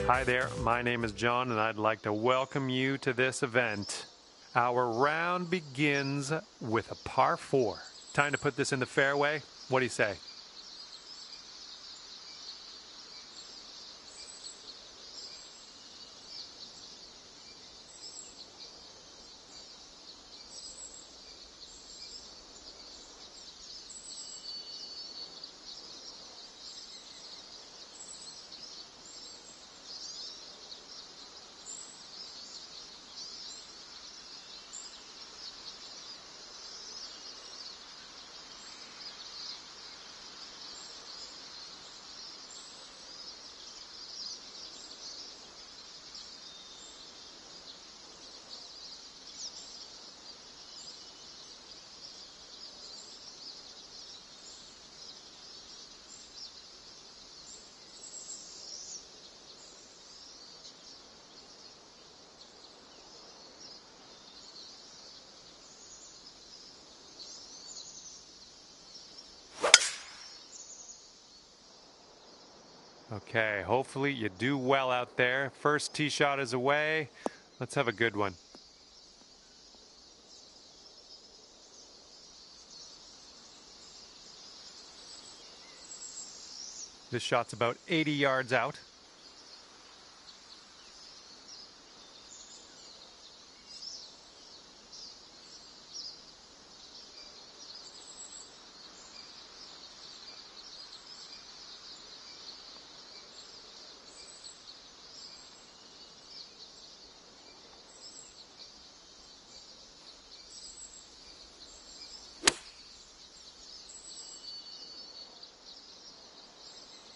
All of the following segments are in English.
Hi there, my name is John and I'd like to welcome you to this event. Our round begins with a par 4. Time to put this in the fairway. What do you say? Okay, hopefully you do well out there. First tee shot is away. Let's have a good one. This shot's about 80 yards out.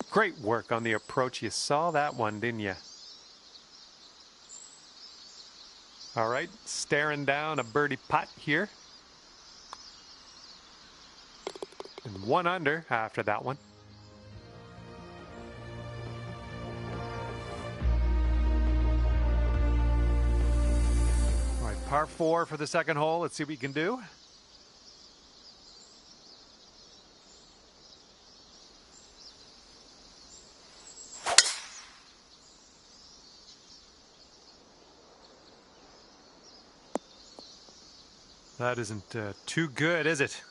Great work on the approach. You saw that one, didn't you? All right, staring down a birdie putt here. And 1 under after that one. All right, par 4 for the second hole. Let's see what we can do. That isn't too good, is it?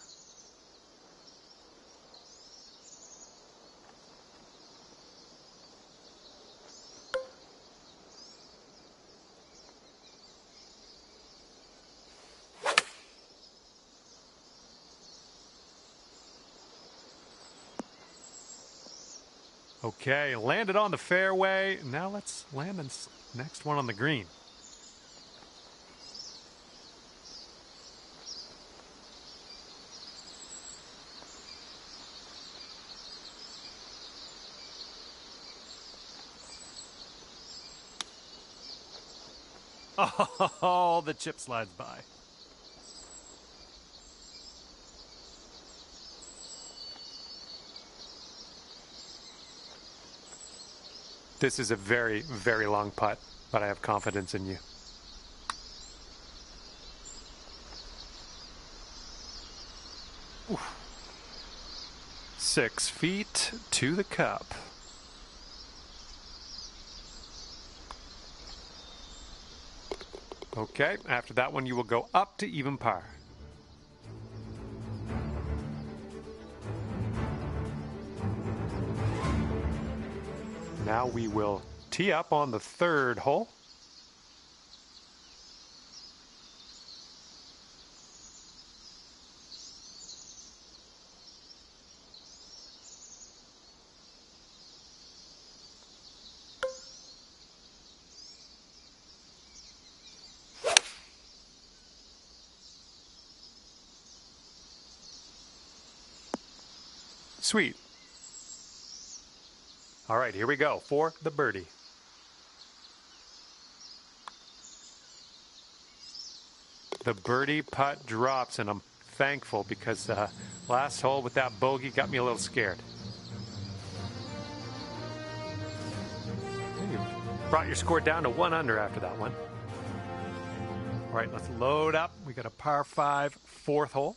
Okay, landed on the fairway. Now let's land the next one on the green. Oh, the chip slides by. This is a very, very long putt, but I have confidence in you. Oof. 6 feet to the cup. Okay, after that one you will go up to even par. Now we will tee up on the third hole. Sweet. All right, here we go for the birdie. The birdie putt drops, and I'm thankful because last hole with that bogey got me a little scared. You brought your score down to 1 under after that one. All right, let's load up. We got a par 5 fourth hole.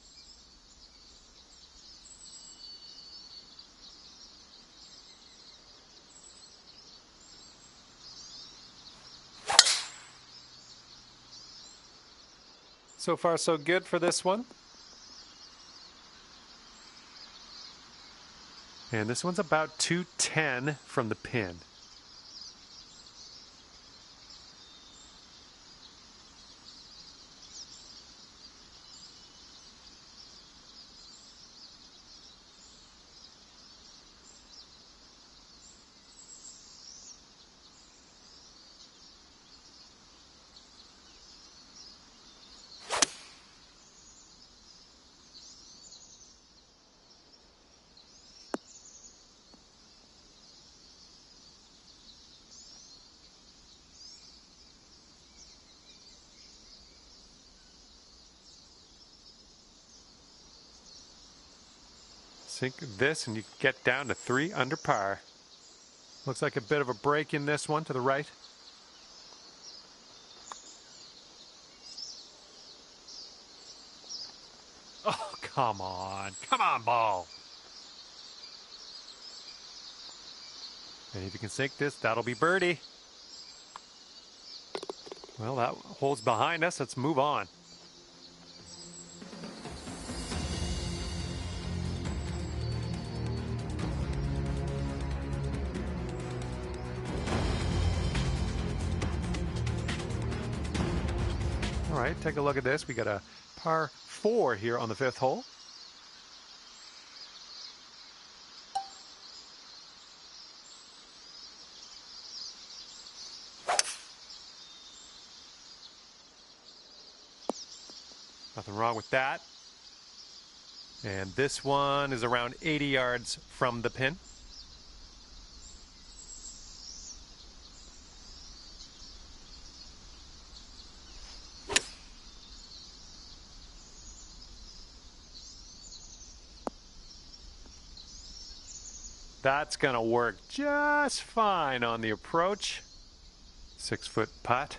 So far, so good for this one. And this one's about 210 from the pin. Sink this and you get down to 3 under par. Looks like a bit of a break in this one to the right. Oh, come on. Come on, ball. And if you can sink this, that'll be birdie. Well, that hole's behind us. Let's move on. All right, take a look at this. We got a par 4 here on the 5th hole. Nothing wrong with that. And this one is around 80 yards from the pin. That's going to work just fine on the approach. 6-foot putt.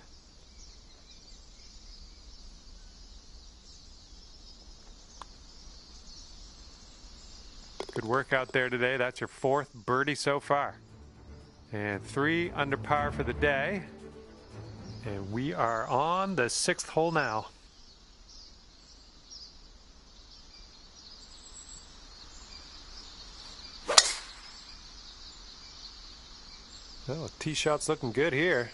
Good work out there today. That's your 4th birdie so far. And 3 under par for the day. And we are on the 6th hole now. Well, tee shot's looking good here.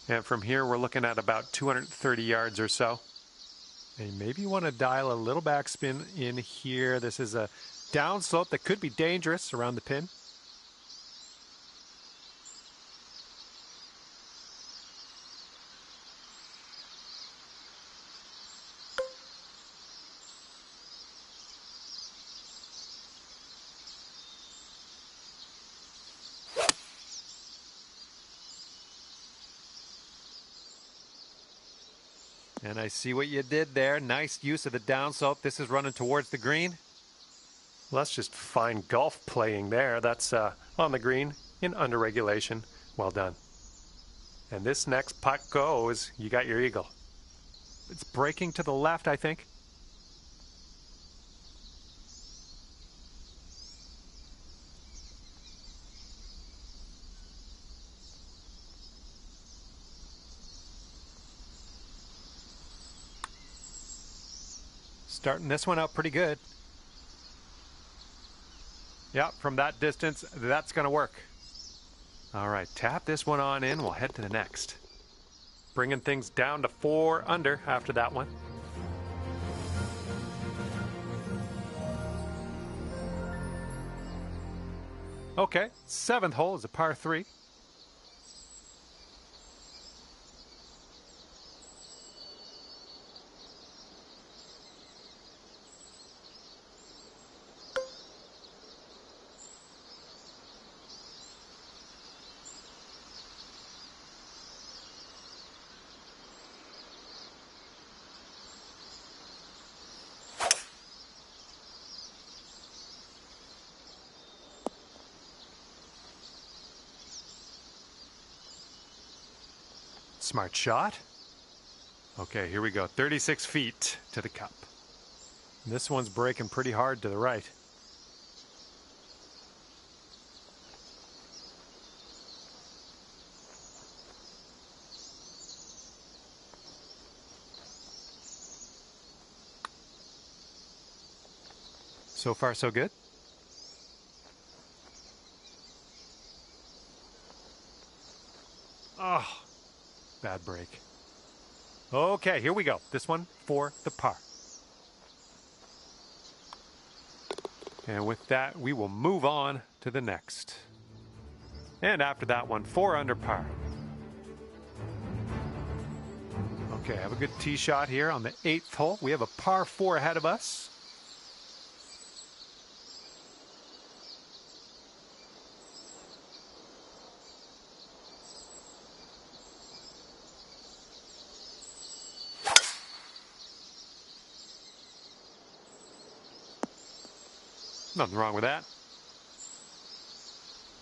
And from here, we're looking at about 230 yards or so. And maybe you want to dial a little backspin in here. This is a downslope that could be dangerous around the pin. And I see what you did there. Nice use of the downslope. This is running towards the green. Well, that's just fine golf playing there. That's on the green in under regulation. Well done. And this next putt goes. You got your eagle. It's breaking to the left, I think. Starting this one out pretty good. Yeah, from that distance, that's going to work. All right, tap this one on in. We'll head to the next. Bringing things down to 4 under after that one. Okay, 7th hole is a par 3. Smart shot. Okay, here we go. 36 feet to the cup. And this one's breaking pretty hard to the right. So far, so good. Oh, bad break. Okay, here we go. This one for the par. And with that, we will move on to the next. And after that one, 4 under par. Okay, have a good tee shot here on the 8th hole. We have a par 4 ahead of us. Nothing wrong with that.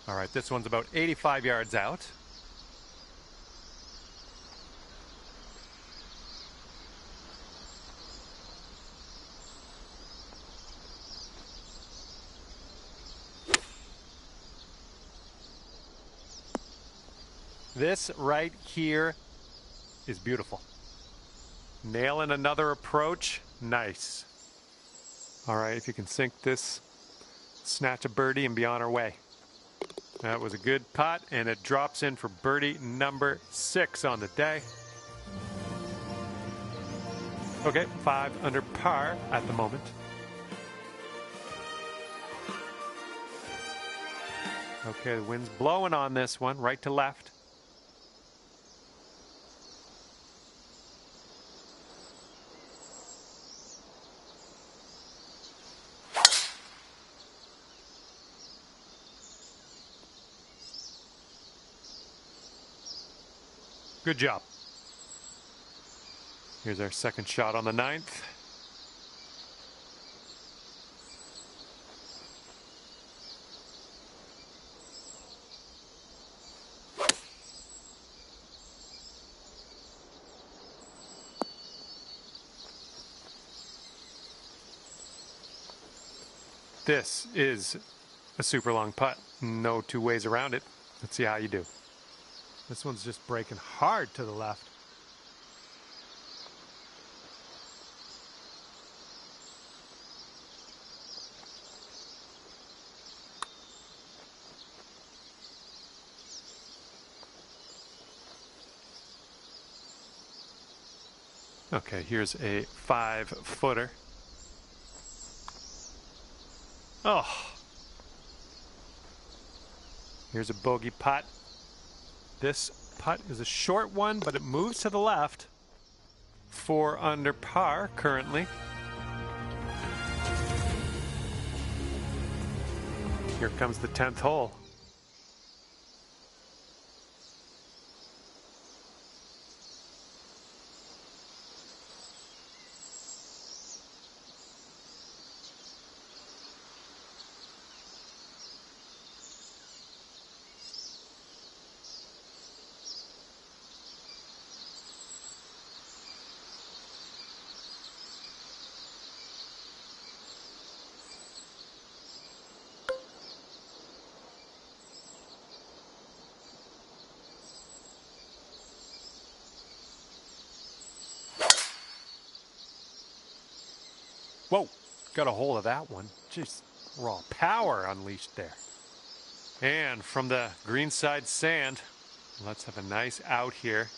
All right, this one's about 85 yards out. This right here is beautiful. Nailing another approach. Nice. All right, if you can sink this, snatch a birdie and be on our way. That was a good putt, and it drops in for birdie number 6 on the day. Okay, 5 under par at the moment. Okay, the wind's blowing on this one, right to left. Good job. Here's our second shot on the 9th. This is a super long putt. No two ways around it. Let's see how you do. This one's just breaking hard to the left. Okay, here's a 5-footer. Oh. Here's a bogey putt. This putt is a short one, but it moves to the left. 4 under par currently. Here comes the 10th hole. Whoa, got a hold of that one. Just raw power unleashed there. And from the greenside sand, let's have a nice out here.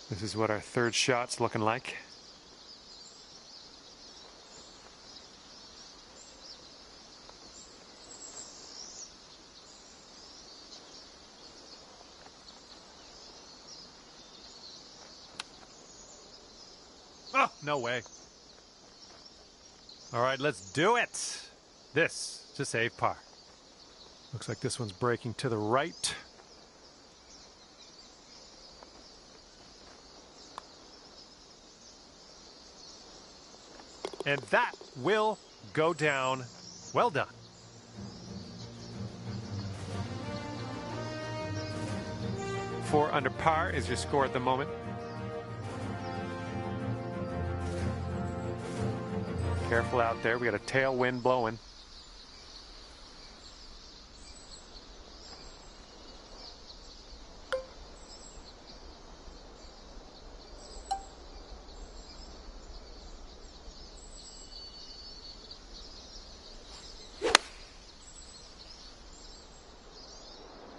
This is what our third shot's looking like. Oh, no way. All right, let's do it. This to save par. Looks like this one's breaking to the right. And that will go down. Well done. Four under par is your score at the moment. Careful out there. We got a tailwind blowing.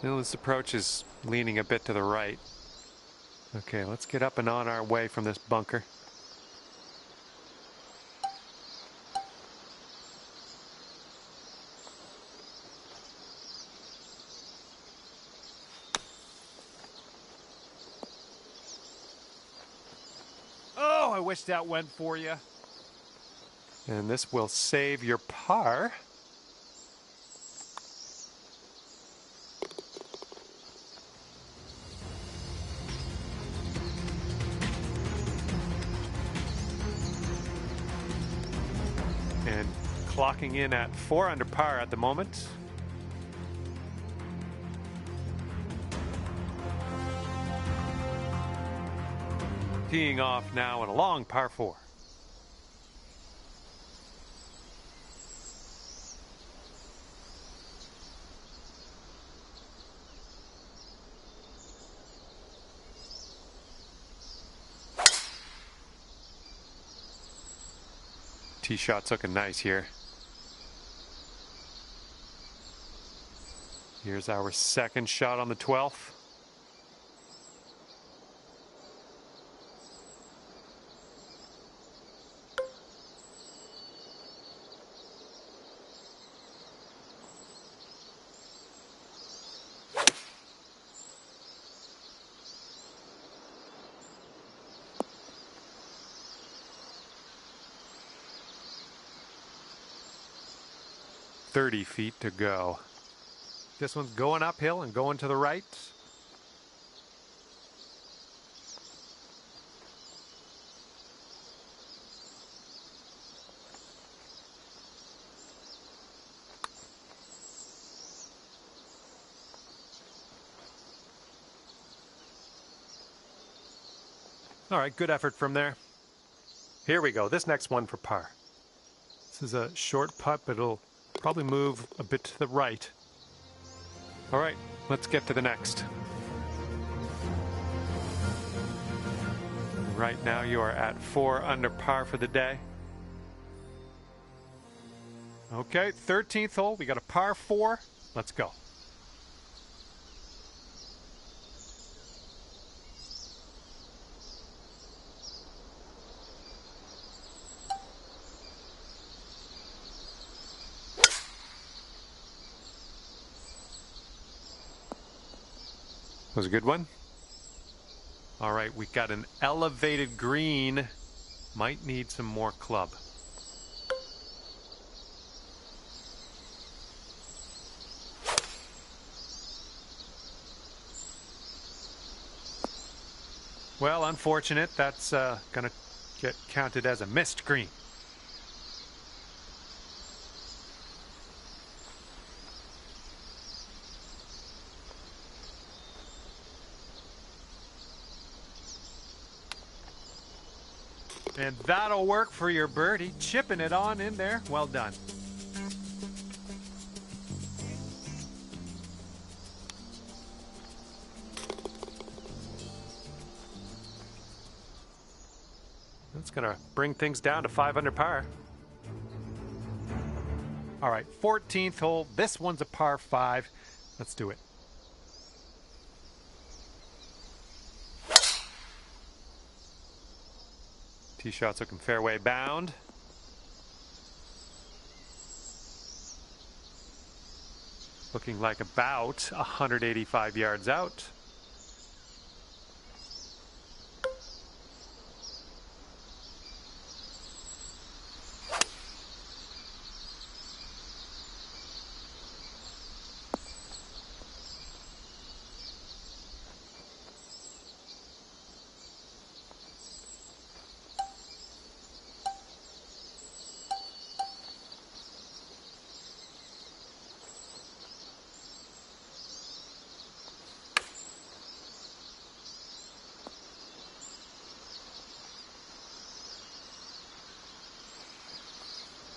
Now this approach is leaning a bit to the right. Okay, let's get up and on our way from this bunker. Oh, I wish that went for you. And this will save your par. And clocking in at 4 under par at the moment. Teeing off now in a long par 4. Tee shot's looking nice here. Here's our second shot on the 12th. .30 feet to go. This one's going uphill and going to the right. All right, good effort from there. Here we go. This next one for par. This is a short putt, but it'll probably move a bit to the right. All right, let's get to the next. Right now you are at 4 under par for the day. Okay, 13th hole. We got a par 4. Let's go. Was a good one. All right, we got an elevated green. Might need some more club. Well, unfortunate. That's going to get counted as a missed green. And that'll work for your birdie. Chipping it on in there. Well done. That's going to bring things down to 5 under par. All right, 14th hole. This one's a par 5. Let's do it. Tee shot's looking fairway bound. Looking like about 185 yards out.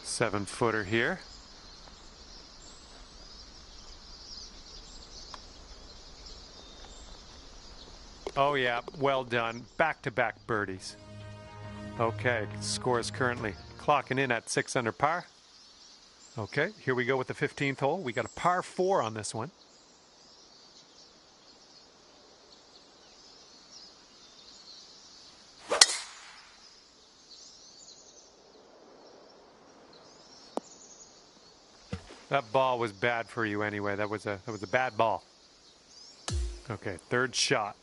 Seven-footer here. Oh yeah, well done. Back-to-back birdies. Okay, score is currently clocking in at 6 under par. Okay, here we go with the 15th hole. We got a par 4 on this one. That ball was bad for you anyway. That was a bad ball. Okay, third shot.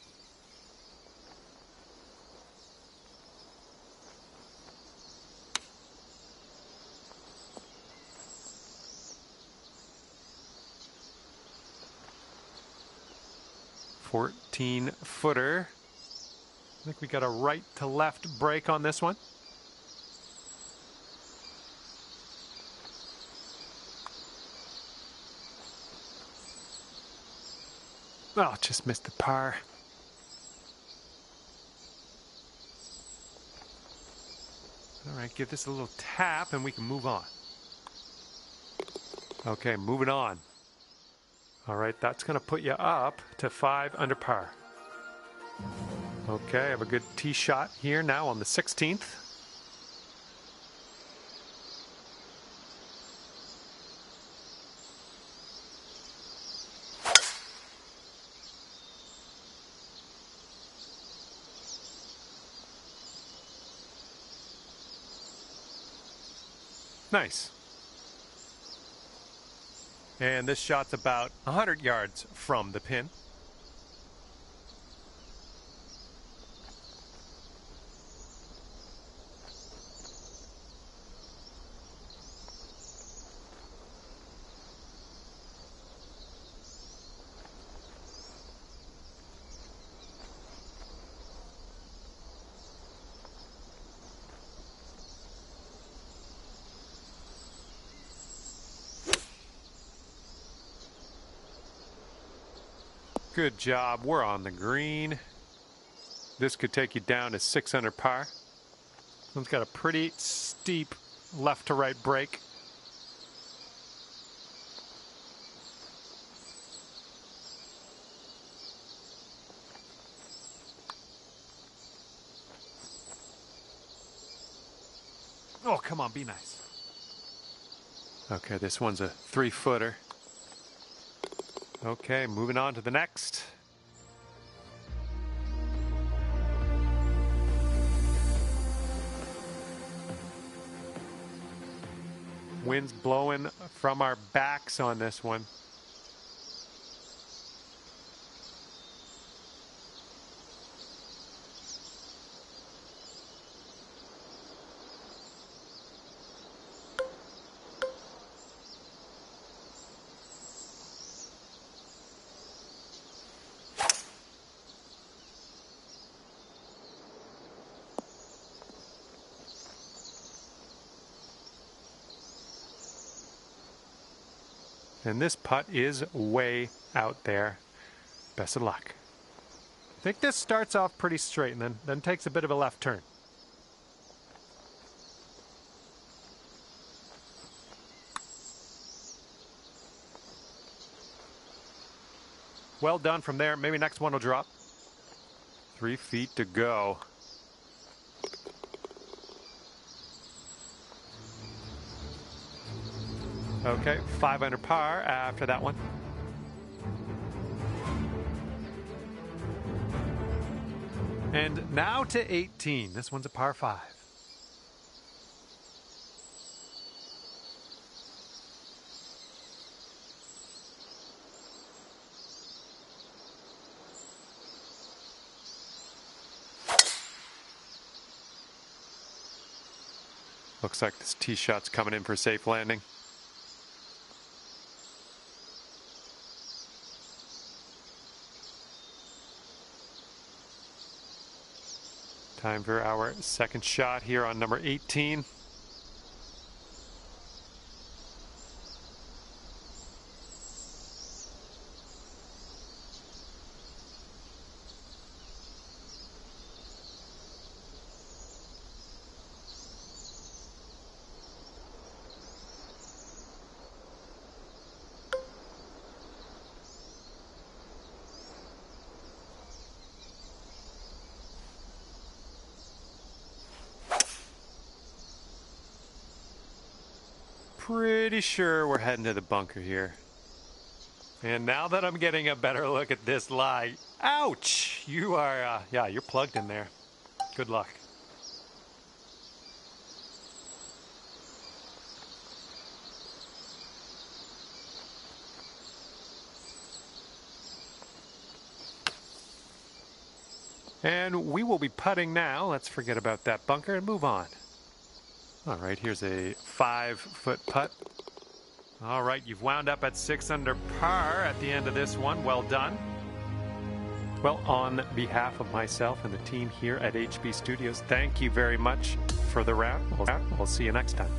"14-footer. I think we got a right to left break on this one. Oh, just missed the par. All right, give this a little tap and we can move on. Okay, moving on. All right, that's going to put you up to 5 under par. Okay, I have a good tee shot here now on the 16th. Nice. And this shot's about 100 yards from the pin. Good job. We're on the green. This could take you down to 6 under par. This one's got a pretty steep left to right break. Oh, come on, be nice. Okay, this one's a 3-footer. Okay, moving on to the next. Wind's blowing from our backs on this one. And this putt is way out there. Best of luck. I think this starts off pretty straight and then takes a bit of a left turn. Well done from there. Maybe next one will drop. 3 feet to go. Okay, 5 under par after that one. And now to 18. This one's a par 5. Looks like this tee shot's coming in for a safe landing. Time for our second shot here on number 18. Pretty sure we're heading to the bunker here. And now that I'm getting a better look at this lie, ouch! You are, yeah, you're plugged in there. Good luck. And we will be putting now. Let's forget about that bunker and move on. All right, here's a 5-foot putt. All right, you've wound up at 6 under par at the end of this one. Well done. Well, on behalf of myself and the team here at HB Studios, thank you very much for the round. We'll see you next time.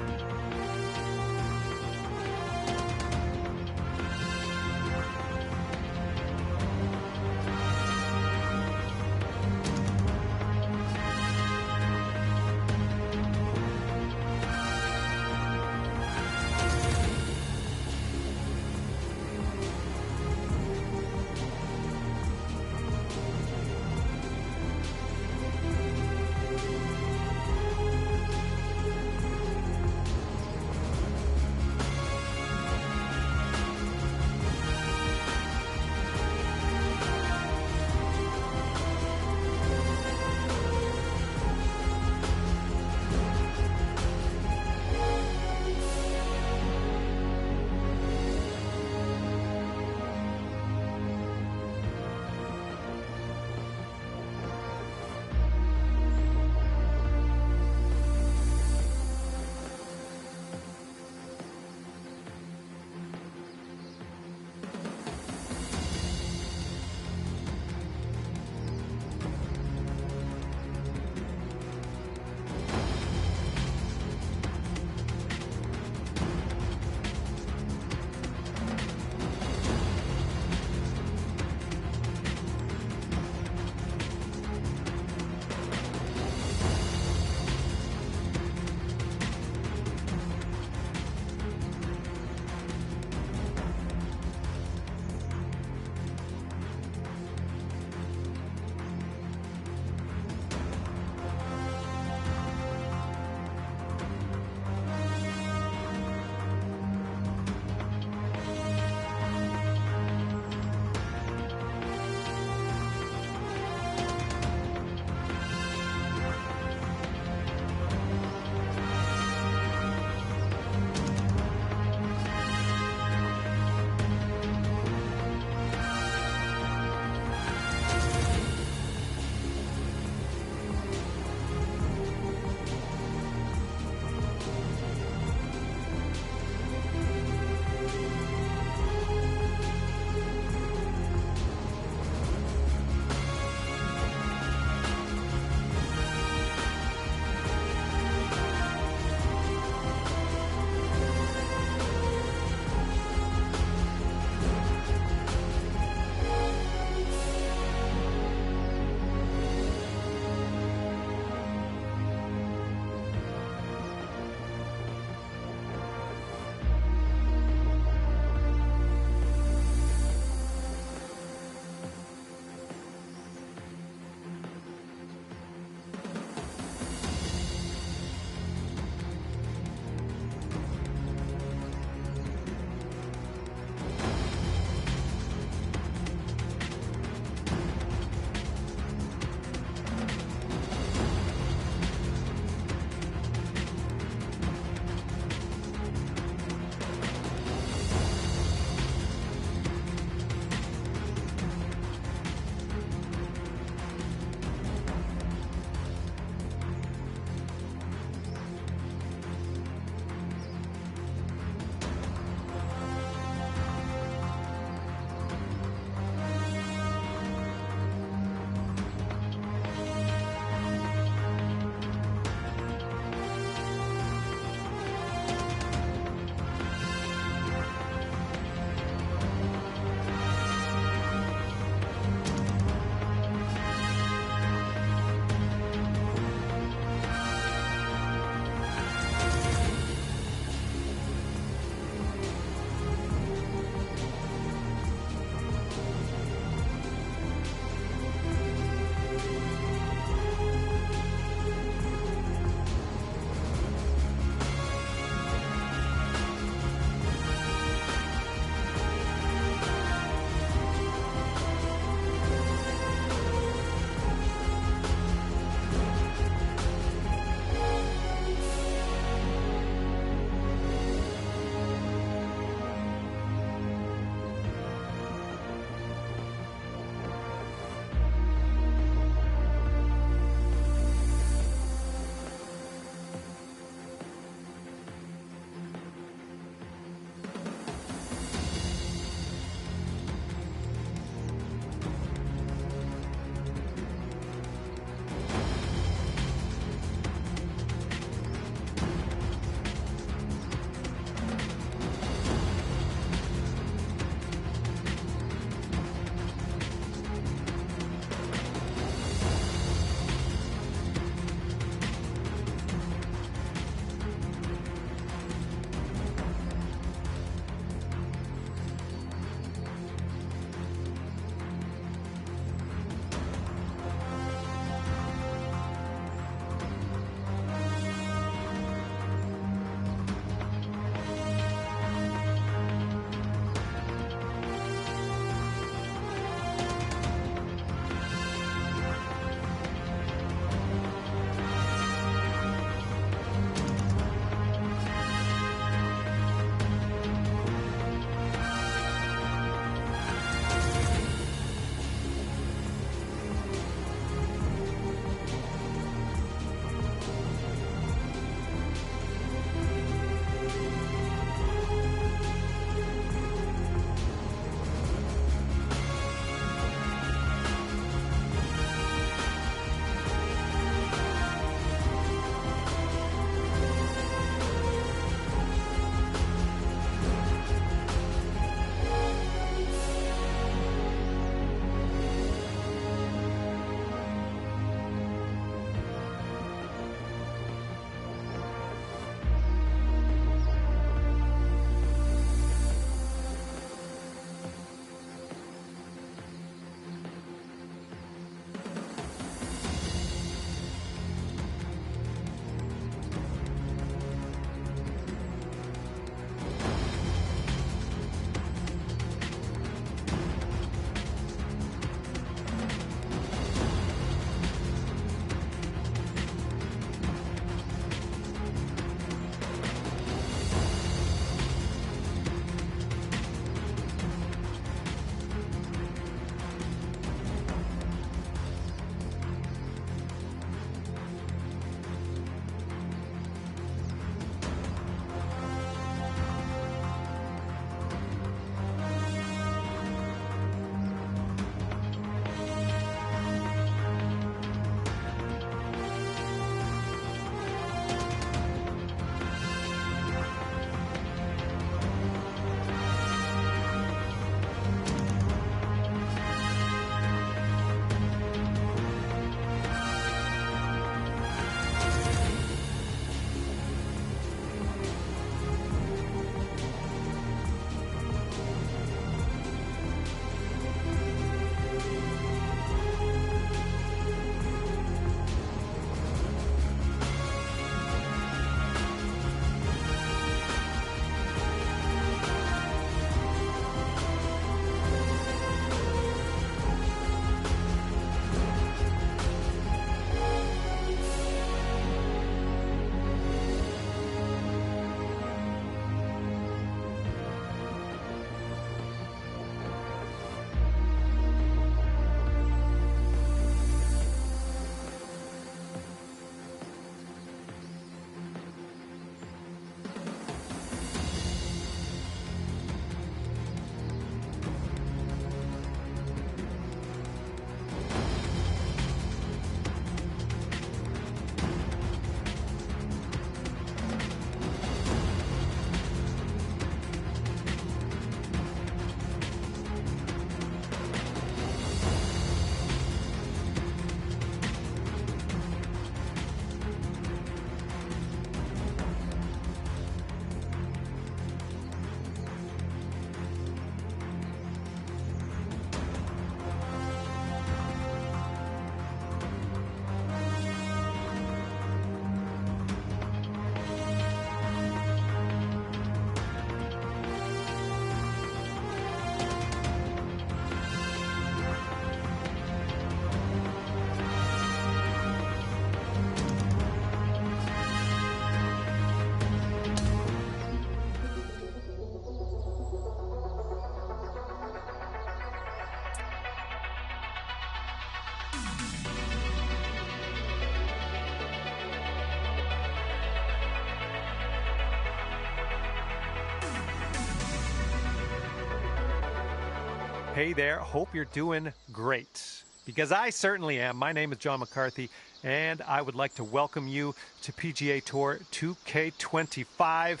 Hey there, hope you're doing great. Because I certainly am. My name is John McCarthy, and I would like to welcome you to PGA Tour 2K25.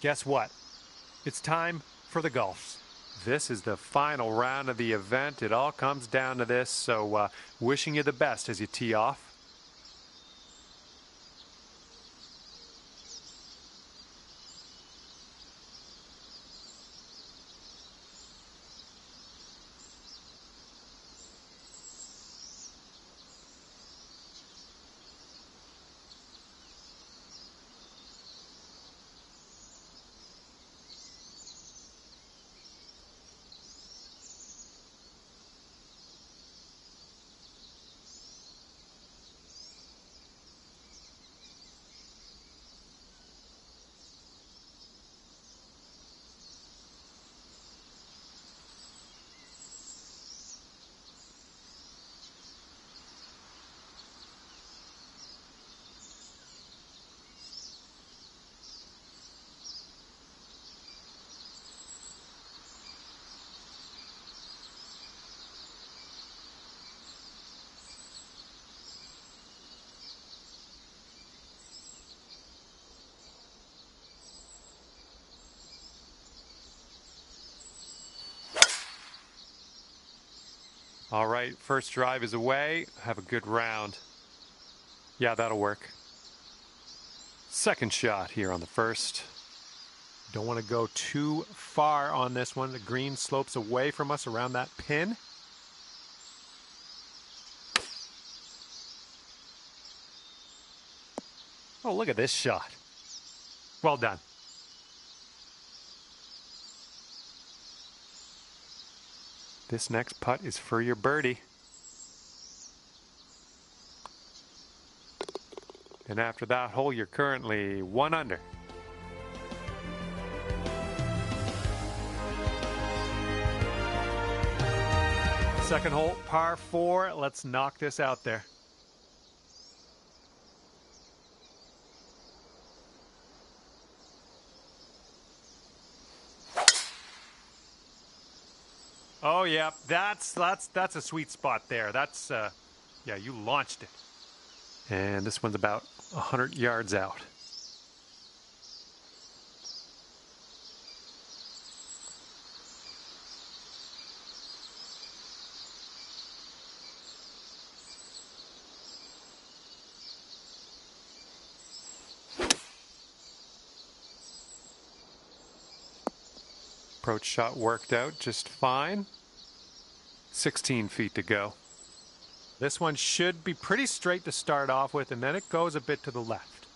Guess what? It's time for the golfs. This is the final round of the event. It all comes down to this, so wishing you the best as you tee off. All right, first drive is away. Have a good round. Yeah, that'll work. Second shot here on the first. Don't want to go too far on this one. The green slopes away from us around that pin. Oh, look at this shot. Well done. This next putt is for your birdie. And after that hole, you're currently 1 under. Second hole, par 4. Let's knock this out there. Oh yeah, that's a sweet spot there. That's yeah, you launched it. And this one's about 100 yards out. Approach shot worked out just fine. 16 feet to go. This one should be pretty straight to start off with, and then it goes a bit to the left.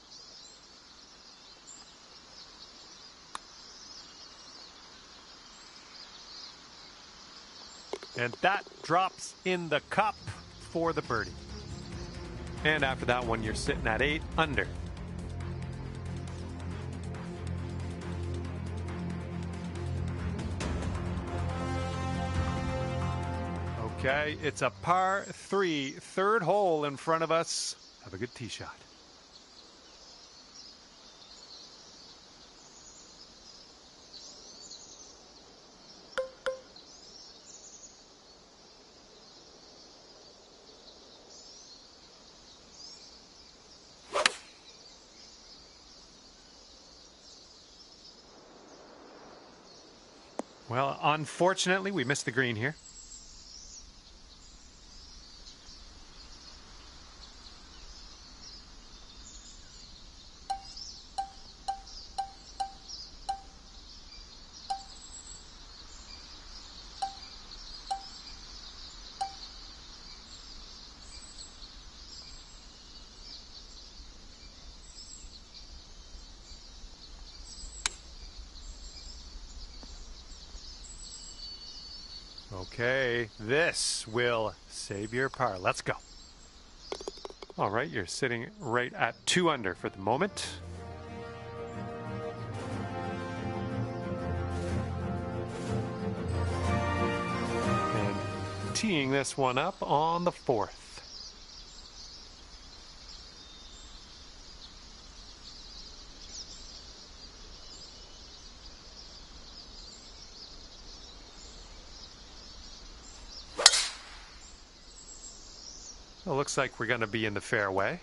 And that drops in the cup for the birdie. And after that one, you're sitting at 8 under. Okay, it's a par 3, third hole in front of us. Have a good tee shot. Well, unfortunately, we missed the green here. Okay, this will save your par. Let's go. All right, you're sitting right at 2 under for the moment. And teeing this one up on the 4th. Well, looks like we're going to be in the fairway.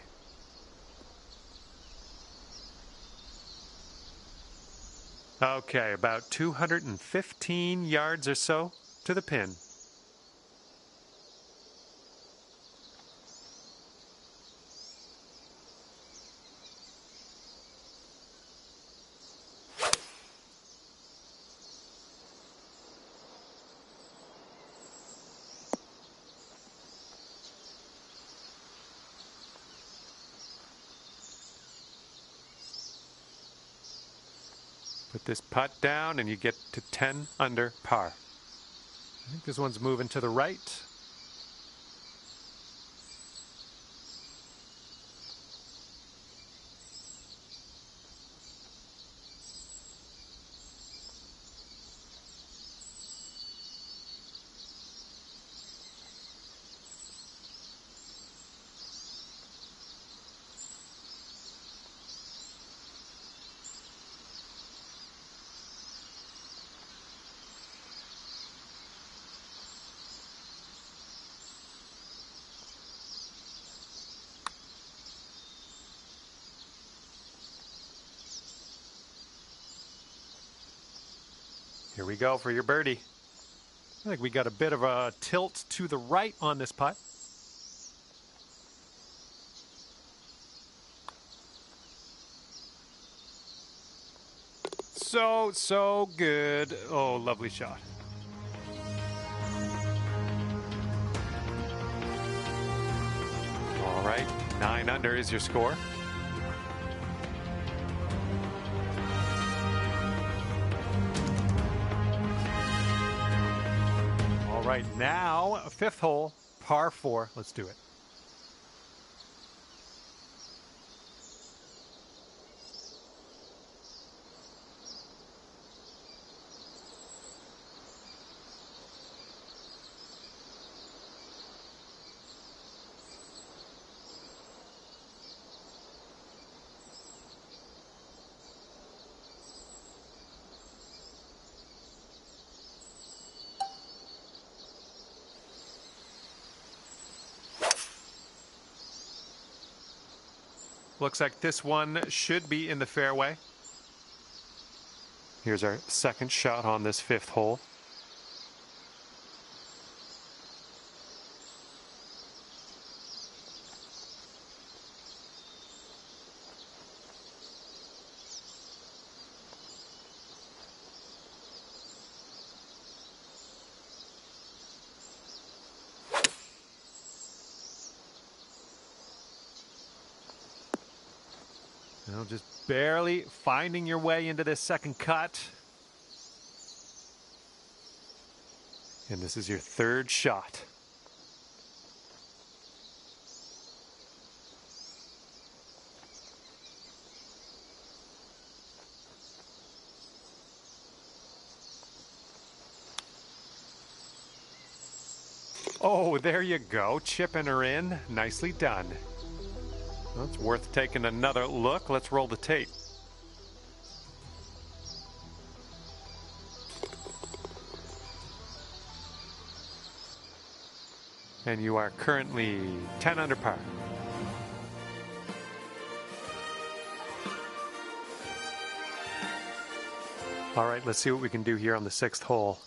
Okay, about 215 yards or so to the pin. Put this putt down and you get to 10 under par. I think this one's moving to the right. Here we go for your birdie. I think we got a bit of a tilt to the right on this putt. So good. Oh, lovely shot. All right, 9 under is your score. All right, now a 5th hole, par 4. Let's do it. Looks like this one should be in the fairway. Here's our second shot on this 5th hole. Well, just barely finding your way into this second cut. And this is your 3rd shot. Oh, there you go. Chipping her in. Nicely done. Well, it's worth taking another look. Let's roll the tape. And you are currently 10 under par. All right, let's see what we can do here on the 6th hole.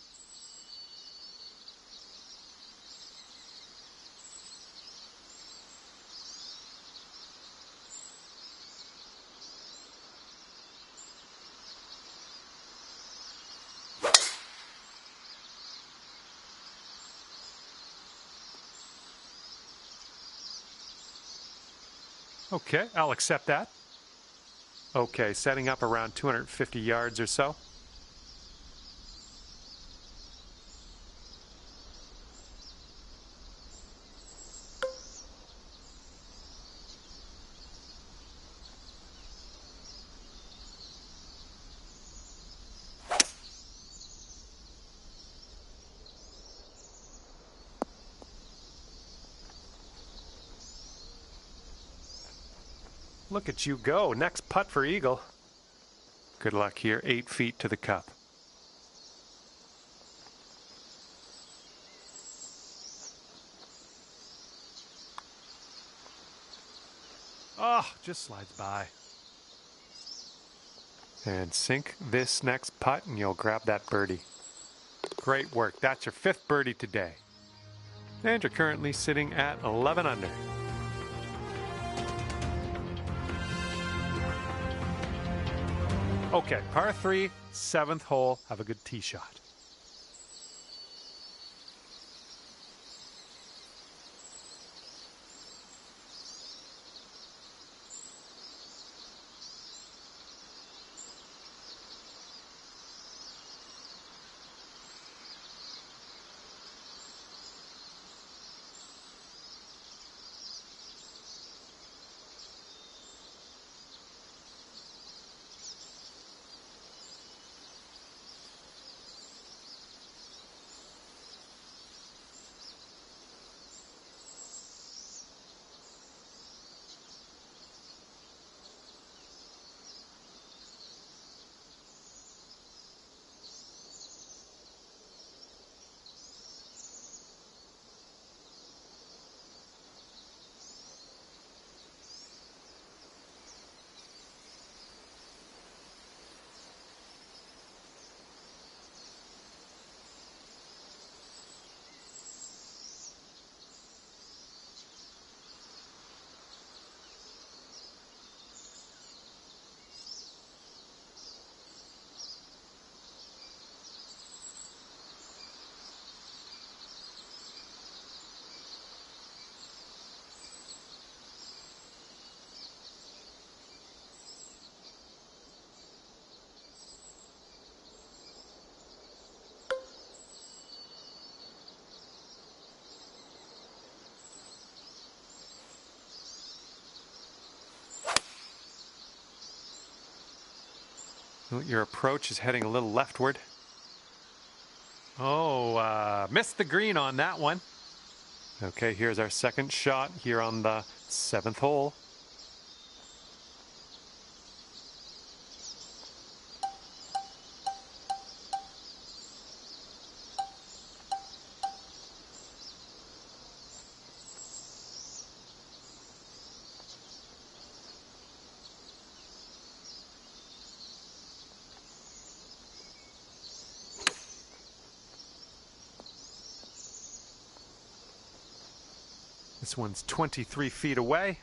Okay, I'll accept that. Okay, setting up around 250 yards or so. Look at you go. Next putt for eagle. Good luck here. 8 feet to the cup. Oh, just slides by. And sink this next putt and you'll grab that birdie. Great work. That's your 5th birdie today. And you're currently sitting at 11 under. Okay, par 3, 7th hole. Have a good tee shot. Your approach is heading a little leftward. Oh, missed the green on that one. Okay, here's our second shot here on the 7th hole. This one's 23 feet away.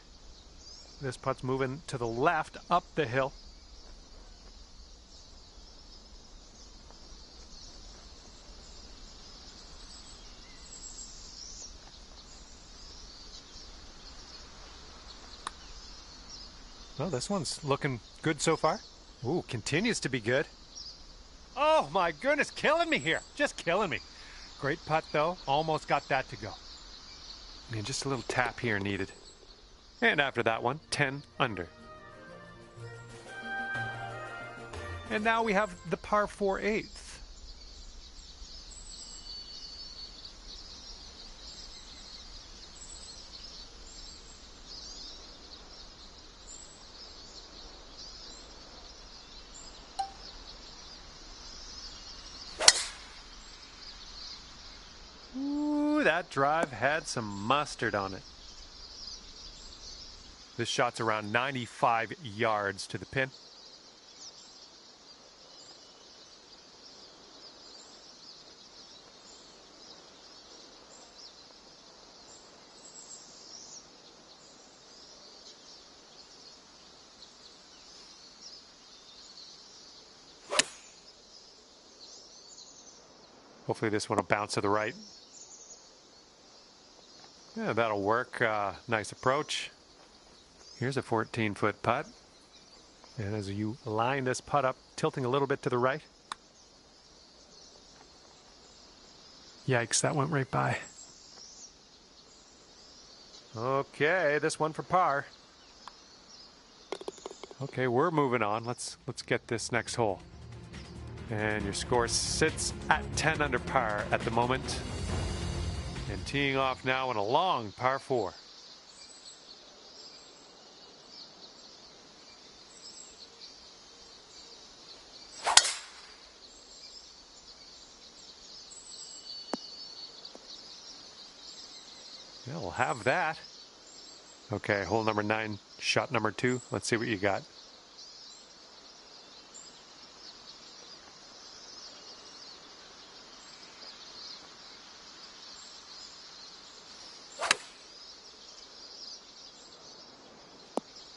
This putt's moving to the left, up the hill. Well, this one's looking good so far. Ooh, continues to be good. Oh my goodness, killing me here. Just killing me. Great putt though. Almost got that to go. And just a little tap here needed. And after that one, 10 under. And now we have the par 4 8th. Ooh, that drive had some mustard on it. This shot's around 95 yards to the pin. Hopefully this one will bounce to the right. Yeah, that'll work. Nice approach. Here's a 14-foot putt. And as you line this putt up, tilting a little bit to the right. Yikes, that went right by. Okay, this one for par. Okay, we're moving on. Let's get this next hole. And your score sits at 10 under par at the moment. And teeing off now in a long par 4. Yeah, we'll have that. Okay, hole number 9, shot number 2. Let's see what you got.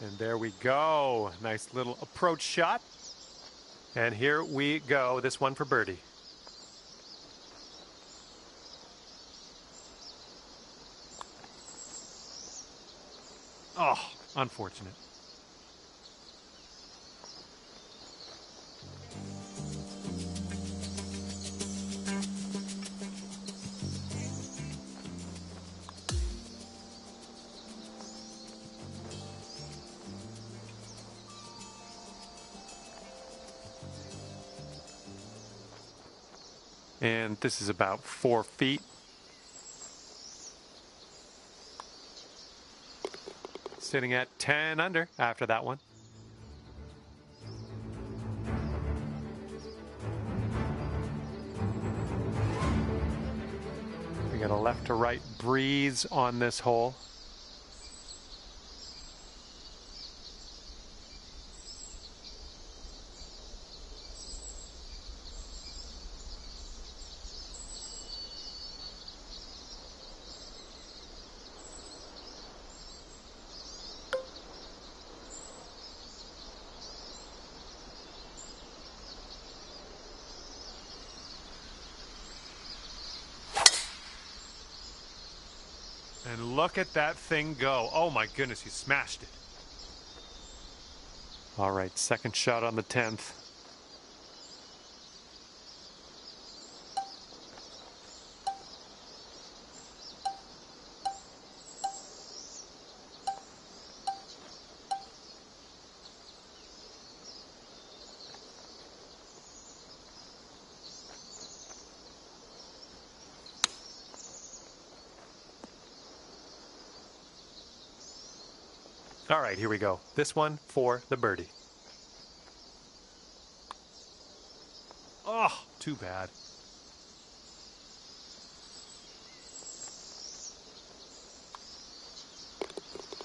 And there we go. Nice little approach shot. And here we go. This one for birdie. Oh, unfortunate. And this is about 4 feet. Sitting at 10 under after that one. We got a left to right breeze on this hole. And look at that thing go. Oh my goodness, he smashed it. All right, second shot on the 10th. All right, here we go. This one for the birdie. Oh, too bad.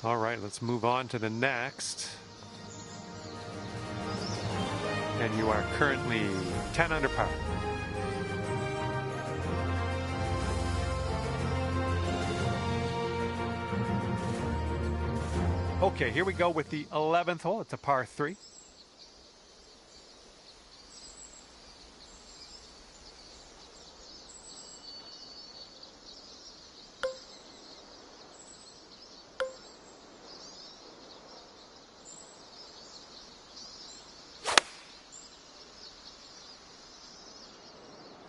All right, let's move on to the next. And you are currently 10 under par. Okay, here we go with the 11th hole. It's a par 3.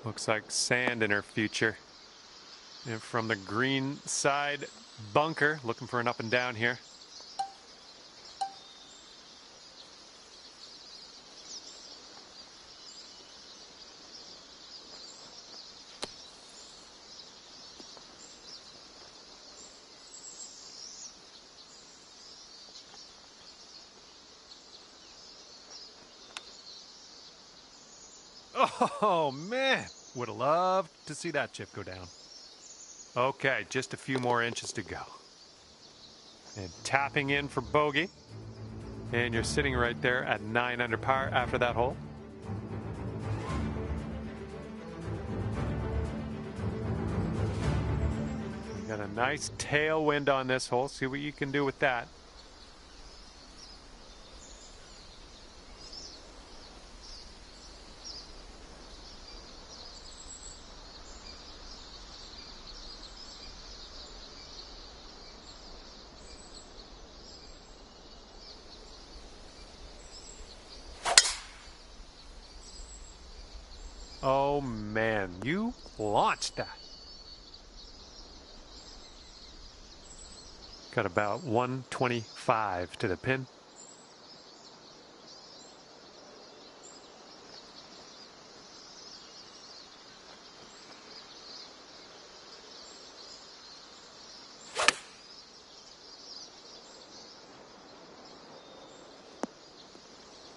Looks like sand in her future. And from the green side bunker, looking for an up and down here. Oh, man. Would have loved to see that chip go down. Okay, just a few more inches to go. And tapping in for bogey. And you're sitting right there at 9 under par after that hole. You got a nice tailwind on this hole. See what you can do with that. Oh man, you launched that. Got about 125 to the pin.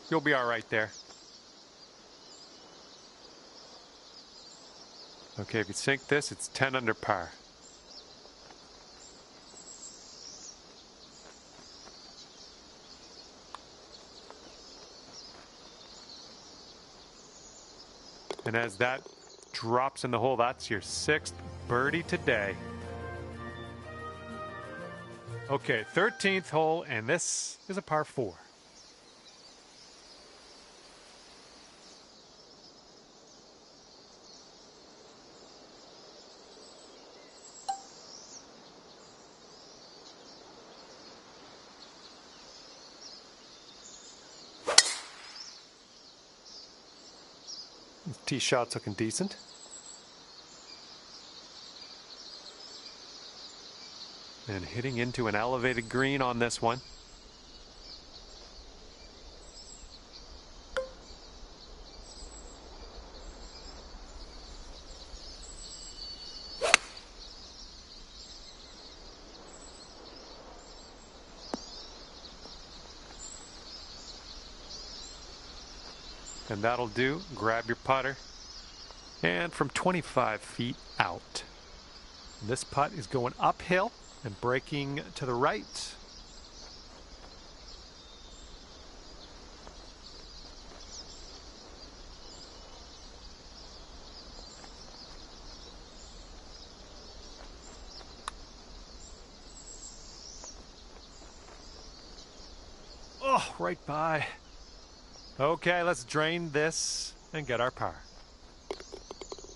You'll be all right there. Okay, if you sink this, it's 10 under par. And as that drops in the hole, that's your 6th birdie today. Okay, 13th hole, and this is a par 4. Tee shot's looking decent. And hitting into an elevated green on this one. And that'll do. Grab your putter. And from 25 feet out. This putt is going uphill and breaking to the right. Oh, right by. Okay, let's drain this and get our par.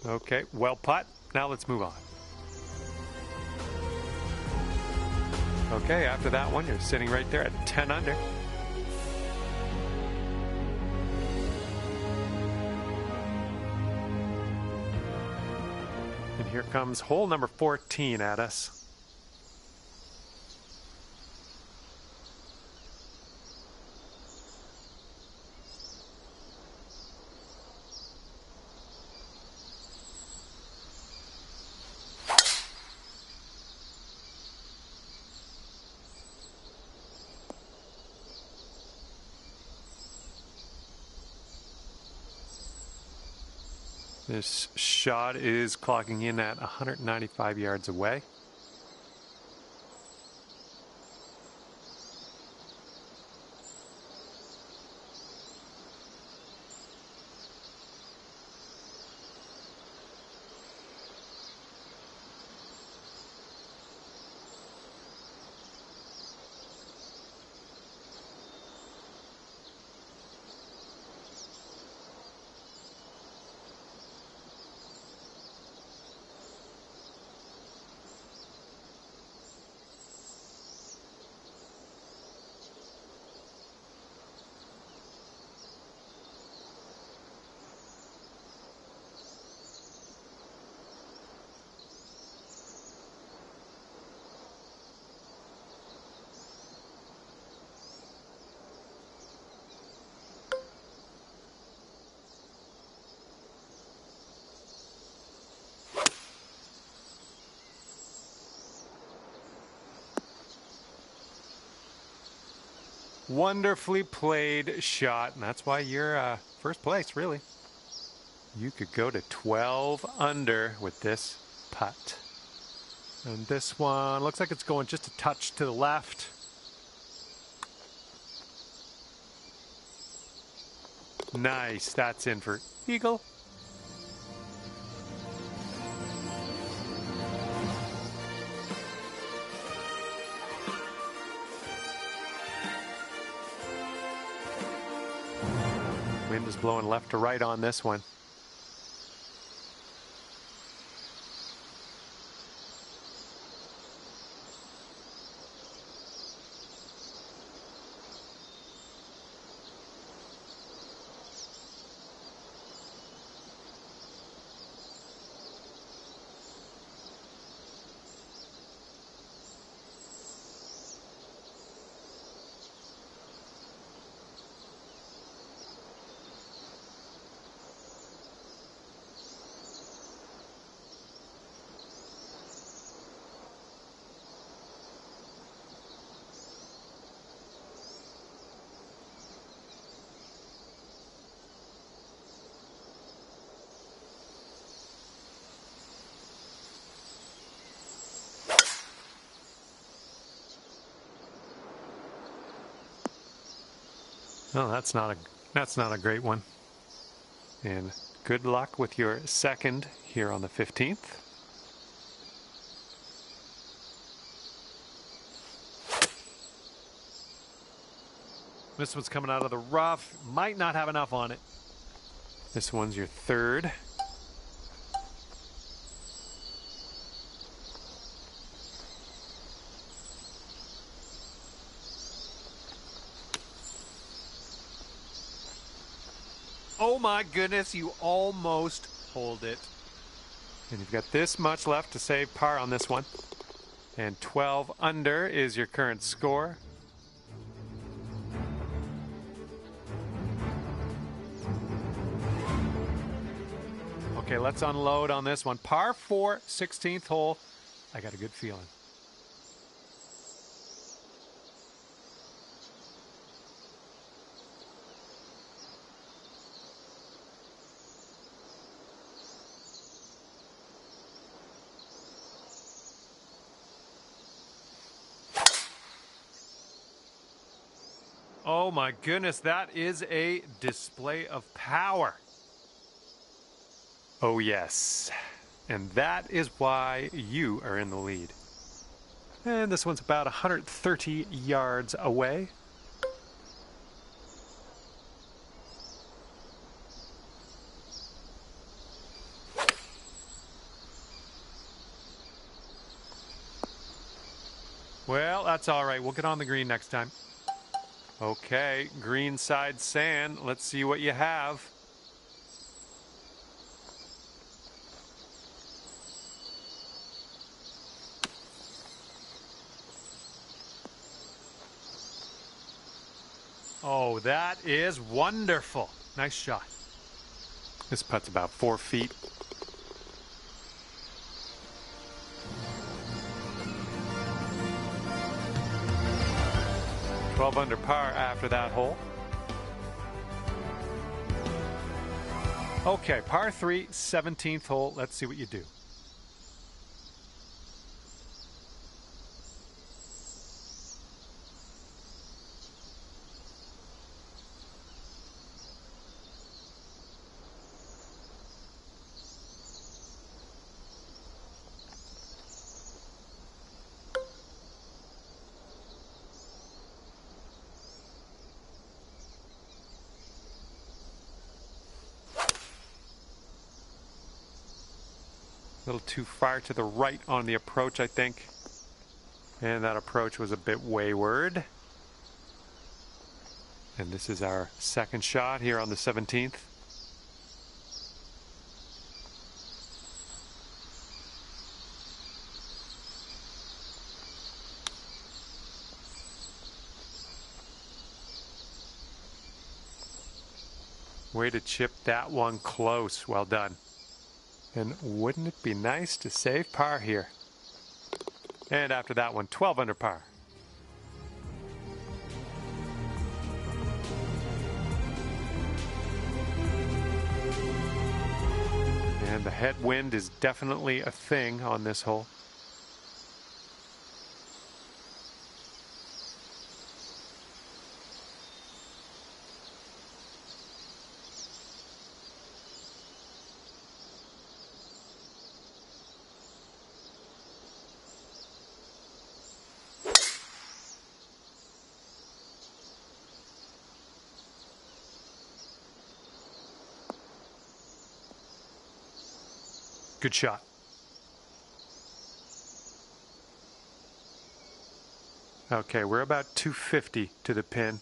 Okay, well putt. Now let's move on. Okay, after that one, you're sitting right there at 10 under. And here comes hole number 14 at us. This shot is clocking in at 195 yards away. Wonderfully played shot, and that's why you're first place, really. You could go to 12 under with this putt. And this one looks like it's going just a touch to the left. Nice, that's in for eagle. Wind is blowing left to right on this one. Oh, that's not a great one. And Good luck with your second here on the 15th. This one's coming out of the rough. Might not have enough on it. This one's your third. Oh my goodness, you almost hold it. And you've got this much left to save par on this one. And 12 under is your current score. Okay, let's unload on this one. Par 4, 16th hole. I got a good feeling. Oh my goodness, that is a display of power. Oh yes, and that is why you are in the lead. And this one's about 130 yards away. Well, that's all right. We'll get on the green next time. Okay, green side sand. Let's see what you have. Oh, that is wonderful. Nice shot. This putt's about 4 feet. Twelve under par after that hole. Okay, par 3, 17th hole. Let's see what you do. A little too far to the right on the approach, I think. And that approach was a bit wayward. And this is our second shot here on the 17th. Way to chip that one close. Well done. And wouldn't it be nice to save par here? And after that one, 12 under par. And the headwind is definitely a thing on this hole. Good shot. Okay, we're about 250 to the pin.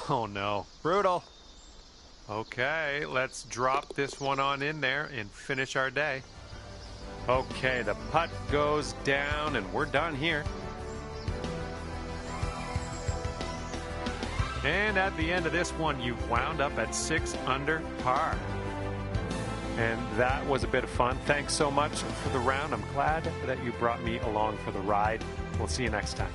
Oh no, brutal. Okay, let's drop this one on in there and finish our day. Okay, the putt goes down and we're done here. And at the end of this one, you've wound up at 6 under par. And that was a bit of fun. Thanks so much for the round. I'm glad that you brought me along for the ride. We'll see you next time.